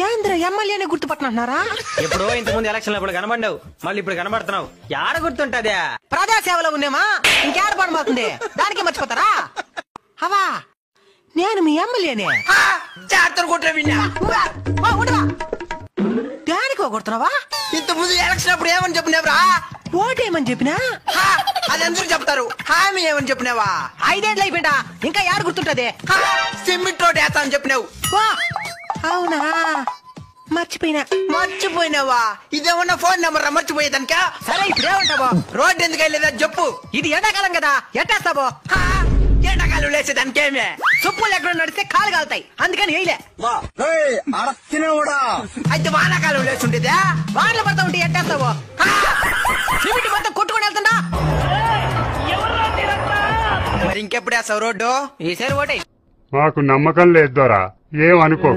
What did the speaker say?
ఏంద్ర ఎమ్మెల్యేనే గుర్తుపట్టినారా? ఎప్పుడో ఇంతకుముందు ఎలక్షన్ అప్పుడు కనబడ్డావు, మళ్ళీ ఇప్పుడు కనబడుతున్నావు. యాడ గుర్తుంటదే? ప్రజాసేవలో ఉన్నామా, ఇంకేడ పడమవుతుంది, దానికి మర్చిపోతారా? అవా నేను మీ ఎమ్మెల్యేనే. దానికో కొడుతున్నావా? ఇంతకుముందు ఎలక్షన్ అప్పుడు ఏమని చెప్పినావురా? ఓటేమని చెప్పినా? అది అందరూ చెప్తారు. హామీ ఏమని చెప్పినావా? 5 ఏళ్ళు అయిపోయిందా, ఇంకా యాడ గుర్తుంటది? సిమెంట్ రోడ్ వేస్తా అని చెప్పినావు. అవునా, మర్చిపోయినావా? ఇదేమన్నా ఫోన్ నెంబర్ రా మర్చిపోయేదానికా? సరే ఇప్పుడు ఏమంటావో? రోడ్ ఎందుకు వెళ్ళేదా చెప్పు. ఇది ఎండాకాలం కదా, ఎట్టేస్తావో? ఎండాకాలం లేసేదానికేమే? చెప్పులు ఎక్కడ నడిస్తే కాలు కాలుతాయి, అందుకని వేయలే. అయితే వానాకాలం లేచుండేదా? వానలు పడతా ఉంటే ఎట్టేస్తావో? సిమెంట్ మొత్తం కొట్టుకొని వెళ్తుందా? మరి ఇంకెప్పుడు వేస్తావు రోడ్డు? ఈసారి ఓటే. మాకు నమ్మకం లేదు దొరా, ఏమనుకో.